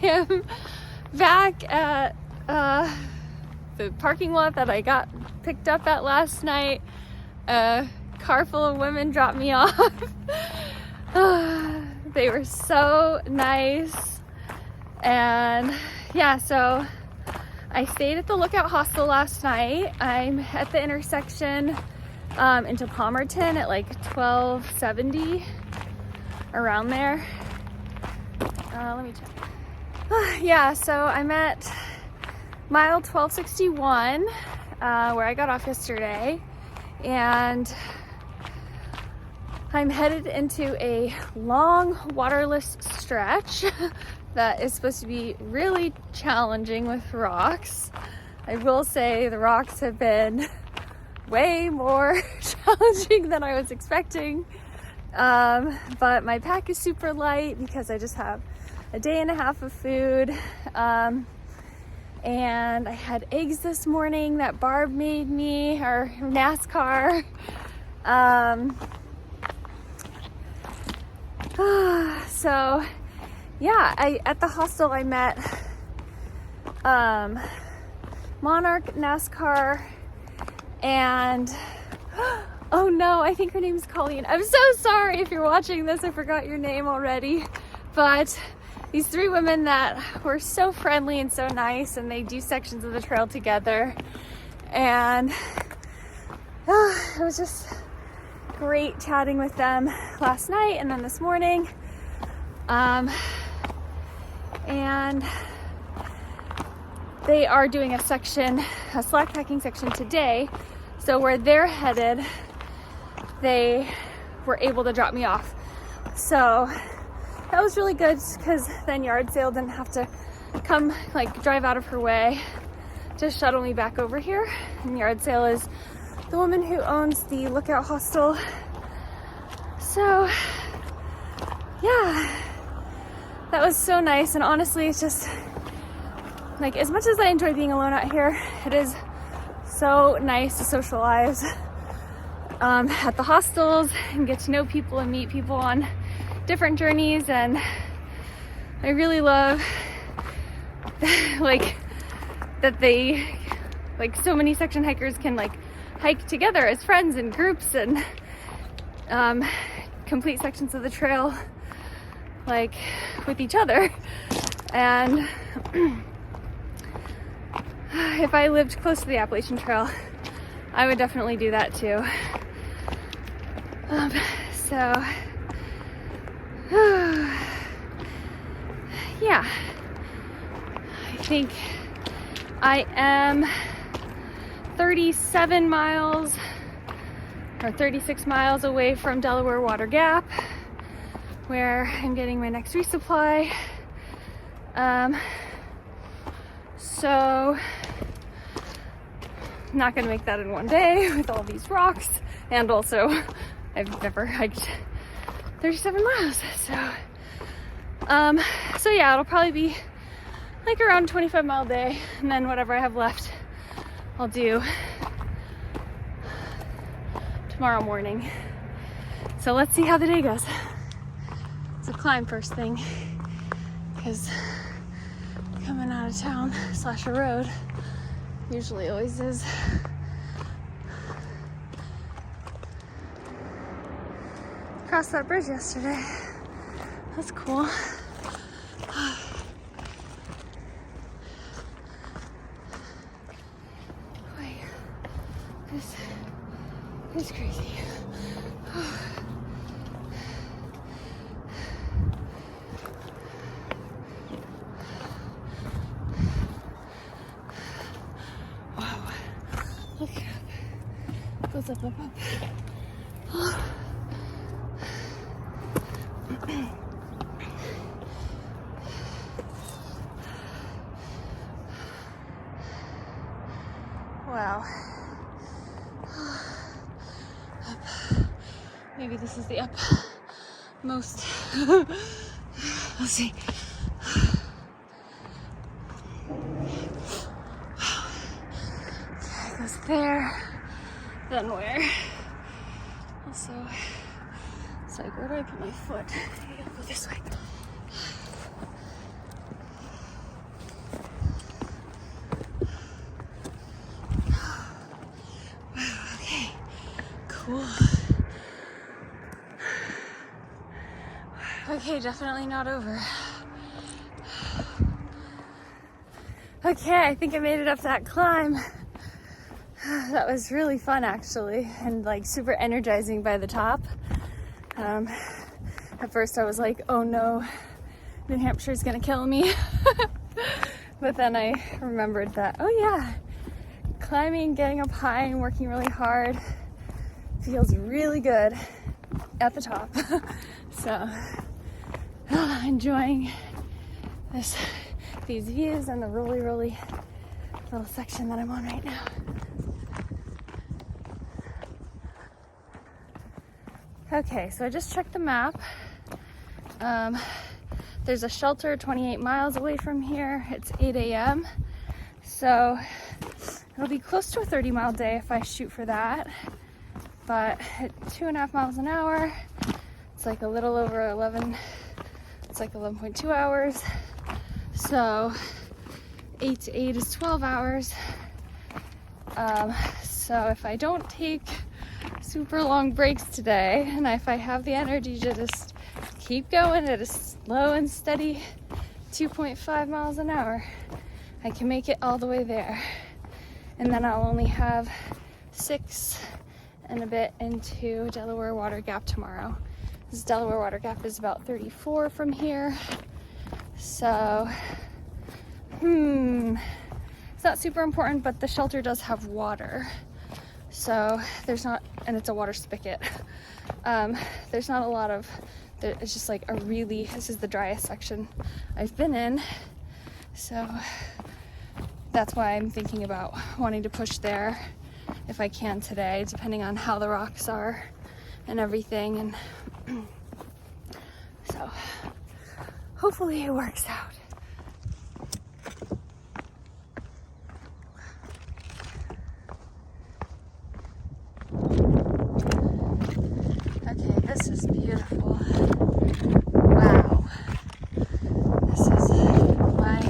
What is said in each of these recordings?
am back at the parking lot that I got picked up at last night. A car full of women dropped me off. They were so nice. And yeah, so I stayed at the Lookout Hostel last night. I'm at the intersection into Palmerton at like 1270, around there. Let me check. Yeah, so I'm at mile 1261, where I got off yesterday, and I'm headed into a long waterless stretch that is supposed to be really challenging with rocks. I will say the rocks have been way more challenging than I was expecting. But my pack is super light because I just have a day and a half of food. And I had eggs this morning that Barb made me, or NASCAR. So yeah, at the hostel I met Monarch, NASCAR, and oh no, I think her name is Colleen. I'm so sorry if you're watching this, I forgot your name already. But these three women that were so friendly and so nice, and they do sections of the trail together. And it was just great chatting with them last night and then this morning. And they are doing a slack packing section today. So where they're headed, they were able to drop me off. So that was really good because then Yard Sale didn't have to come, like, drive out of her way to shuttle me back over here. And Yard Sale is the woman who owns the Lookout Hostel. So yeah, that was so nice. And honestly, it's just like, as much as I enjoy being alone out here, it is so nice to socialize at the hostels and get to know people and meet people on different journeys. And I really love like that they, like, so many section hikers can like hike together as friends and groups and complete sections of the trail like with each other. And if I lived close to the Appalachian Trail, I would definitely do that too. So yeah, I think I am 36 miles away from Delaware Water Gap, where I'm getting my next resupply. So I'm not gonna make that in one day with all these rocks, and also I've never hiked 37 miles, so yeah, it'll probably be like around 25-mile day, and then whatever I have left I'll do tomorrow morning. So let's see how the day goes. It's a climb first thing, because coming out of town / a road usually always is. Crossed that bridge yesterday. That's cool. Wait, this is crazy. Wow. Look it up. Goes up, up, up. Wow. Up. Maybe this is the upmost. Let's see. Wow. Okay, it goes there. Then where? Also, it's like, where do I put my foot? I gotta go this way. Okay, definitely not over. Okay, I think I made it up that climb. That was really fun actually, and like super energizing by the top. At first I was like, oh no, New Hampshire's gonna kill me. But then I remembered that, oh yeah, climbing, getting up high and working really hard feels really good at the top. So enjoying these views and the really little section that I'm on right now. Okay, so I just checked the map. There's a shelter 28 miles away from here. It's 8 a.m. So it'll be close to a 30-mile day if I shoot for that. But at 2.5 miles an hour, it's like a little over 11, it's like 11.2 hours. So 8 to 8 is 12 hours. So if I don't take super long breaks today, and if I have the energy to just keep going at a slow and steady 2.5 miles an hour, I can make it all the way there. And then I'll only have 6 and a bit into Delaware Water Gap tomorrow. This Delaware Water Gap is about 34 from here. So, it's not super important, but the shelter does have water. So there's not, and it's a water spigot. There's not a lot of, it's just like this is the driest section I've been in. So that's why I'm thinking about wanting to push there if I can today, depending on how the rocks are and everything. And so hopefully it works out. Okay, this is beautiful. Wow. This is my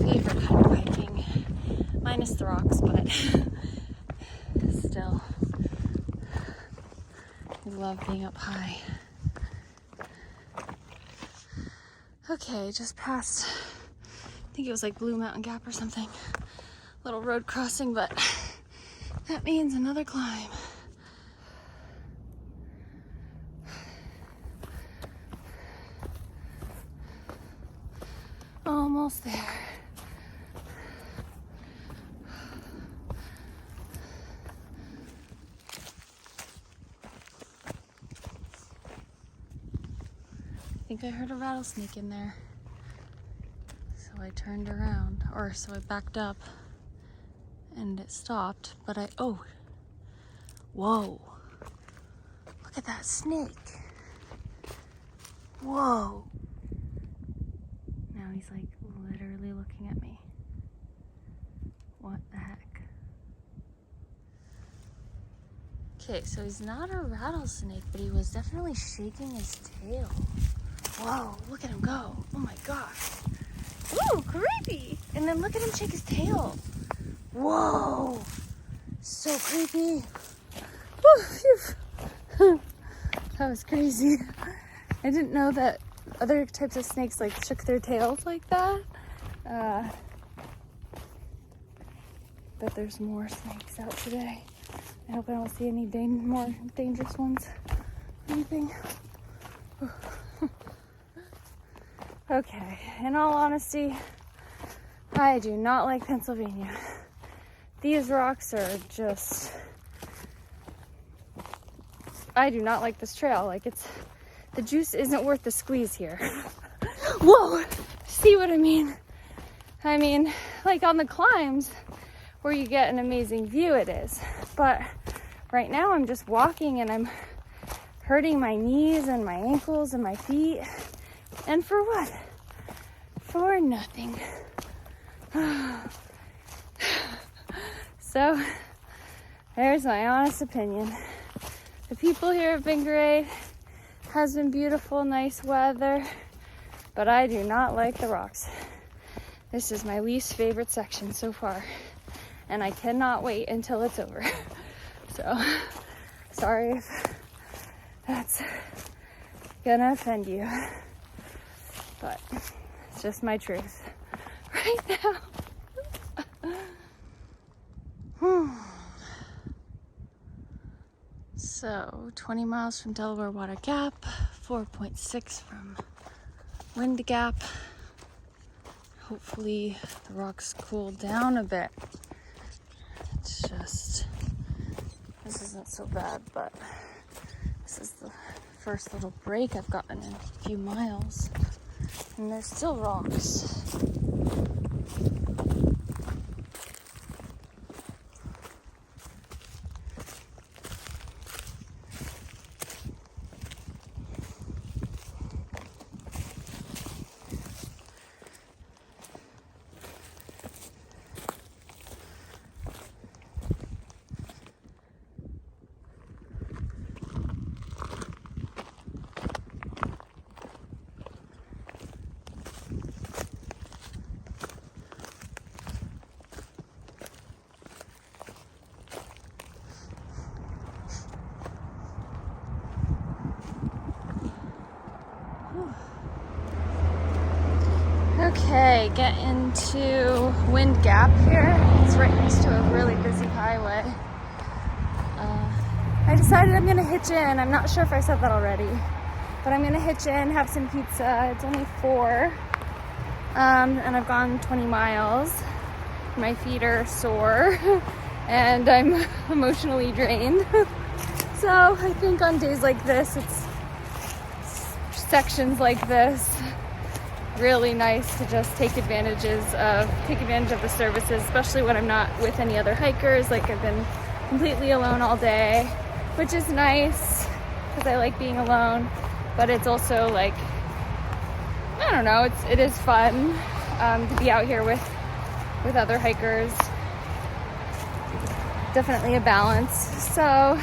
favorite kind of hiking. Minus the rocks, but still. I love being up high. Okay, just past, I think it was like Blue Mountain Gap or something. Little road crossing, but that means another climb. Almost there. I think I heard a rattlesnake in there. So I turned around, or so I backed up and it stopped, but whoa. Look at that snake. Whoa. Now he's like literally looking at me. What the heck? Okay, so he's not a rattlesnake, but he was definitely shaking his tail. Whoa, look at him go. Oh my gosh. Ooh, creepy. And then look at him shake his tail. Whoa. So creepy. Woo, phew. That was crazy. I didn't know that other types of snakes like shook their tails like that. But there's more snakes out today. I hope I don't see any more dangerous ones. Anything. Okay, in all honesty, I do not like Pennsylvania. These rocks are just, I do not like this trail. Like the juice isn't worth the squeeze here. Whoa, see what I mean? I mean, like on the climbs where you get an amazing view, it is. But right now I'm just walking and I'm hurting my knees and my ankles and my feet. And for what? For nothing. So, there's my honest opinion. The people here have been great. Has been beautiful, nice weather. But I do not like the rocks. This is my least favorite section so far. And I cannot wait until it's over. So, sorry if that's gonna offend you. but it's just my truth right now. So 20 miles from Delaware Water Gap, 4.6 from Wind Gap. Hopefully the rocks cool down a bit. It's just, this isn't so bad, but this is the first little break I've gotten in a few miles, and there's still rocks. Okay, get into Wind Gap here. It's right next to a really busy highway. I decided I'm gonna hitch in. I'm not sure if I said that already, but I'm gonna hitch in, have some pizza. It's only 4, and I've gone 20 miles. My feet are sore, and I'm emotionally drained. So I think on days like this, it's sections like this, really nice to just take advantage of the services, especially when I'm not with any other hikers. Like, I've been completely alone all day, which is nice because I like being alone, but it's also like, I don't know, it is fun to be out here with other hikers. Definitely a balance. So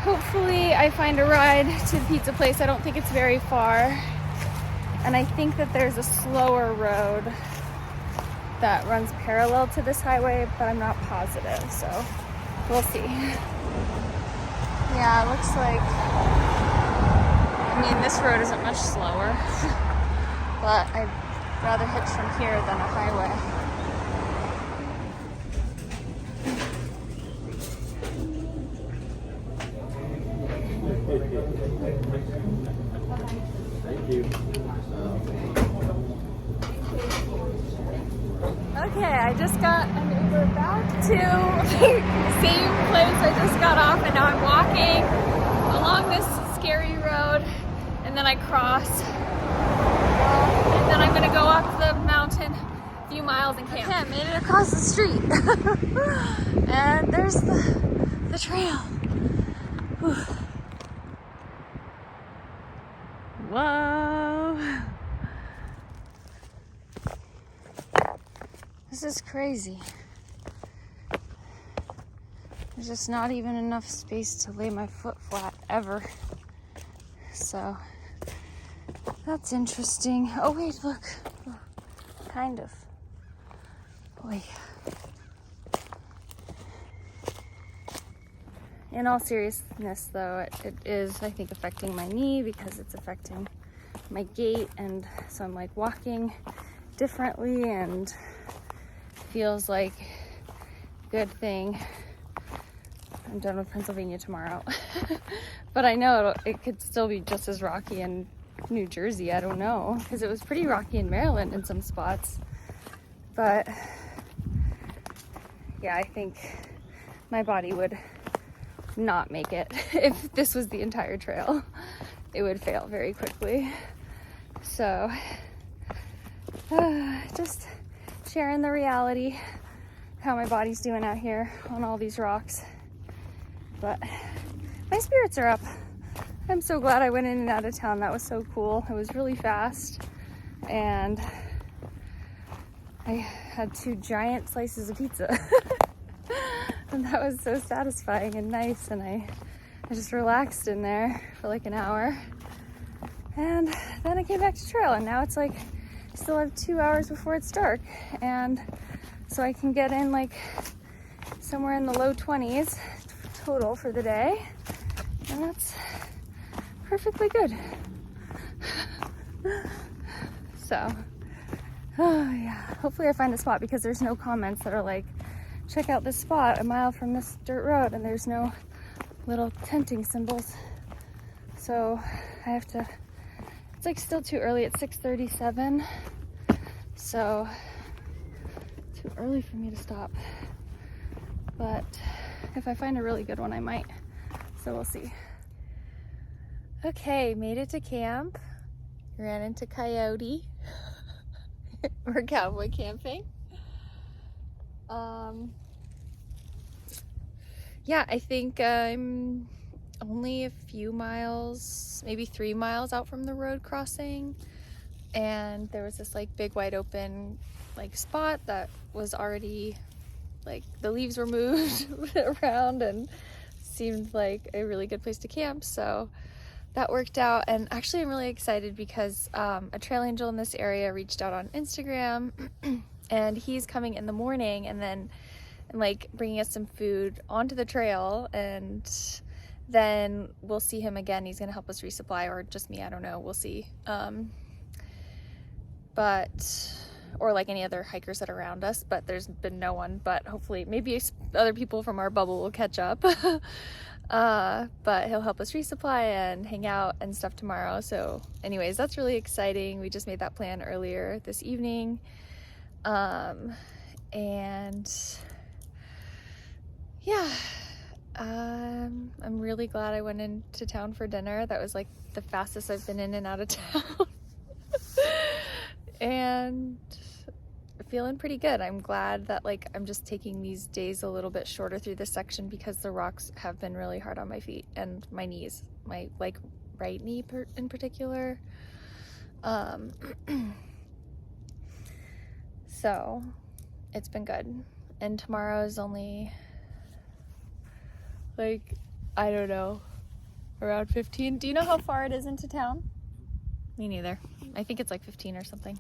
hopefully I find a ride to the pizza place. I don't think it's very far. And I think that there's a slower road that runs parallel to this highway, but I'm not positive, so we'll see. Yeah, it looks like, I mean, this road isn't much slower, but I'd rather hitch from here than a highway. Thank you. Okay, I just got an Uber back to the same place I just got off, and now I'm walking along this scary road, and then I cross, and then I'm gonna go up the mountain a few miles and camp. Okay, I made it across the street, and there's the trail. Whew. Whoa. This is crazy. There's just not even enough space to lay my foot flat ever. So that's interesting. Oh wait, look. Oh, kind of. Boy. In all seriousness though, it is, I think, affecting my knee because it's affecting my gait, and so I'm like walking differently, and feels like a good thing. I'm done with Pennsylvania tomorrow. But I know it could still be just as rocky in New Jersey. I don't know, because it was pretty rocky in Maryland in some spots. But yeah, I think my body would not make it. If this was the entire trail, it would fail very quickly. So just sharing the reality, how my body's doing out here on all these rocks. But my spirits are up. I'm so glad I went in and out of town. That was so cool. It was really fast, and I had 2 giant slices of pizza. And that was so satisfying and nice, and I just relaxed in there for like an hour, and then I came back to trail, and now it's like I still have 2 hours before it's dark, and so I can get in like somewhere in the low 20s total for the day, and that's perfectly good. So, oh yeah, hopefully I find a spot because there's no comments that are like, check out this spot a mile from this dirt road, and there's no little tenting symbols. So I have to, it's like still too early, it's 6:37. So too early for me to stop. But if I find a really good one, I might. So we'll see. Okay, made it to camp. Ran into Coyote. We're cowboy camping. Yeah, I think I'm only a few miles, maybe 3 miles out from the road crossing. And there was this like big wide open like spot that was already like the leaves were moved around and seemed like a really good place to camp. So that worked out. And actually I'm really excited because a trail angel in this area reached out on Instagram and he's coming in the morning and then like bringing us some food onto the trail, and then we'll see him again. He's gonna help us resupply, or just me, I don't know, we'll see. Or like any other hikers that are around us, but there's been no one, but hopefully maybe other people from our bubble will catch up. But he'll help us resupply and hang out and stuff tomorrow. So anyways, that's really exciting. We just made that plan earlier this evening. And yeah, I'm really glad I went into town for dinner. That was like the fastest I've been in and out of town. And feeling pretty good. I'm glad that like I'm just taking these days a little bit shorter through this section because the rocks have been really hard on my feet and my knees, my like right knee in particular. So it's been good. And tomorrow's only like, I don't know, around 15. Do you know how far it is into town? Me neither. I think it's like 15 or something.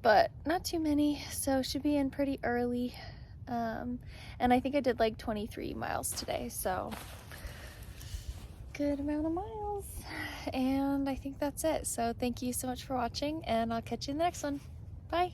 But not too many, so should be in pretty early. And I think I did like 23 miles today, so good amount of miles. And I think that's it. So thank you so much for watching, and I'll catch you in the next one. Bye.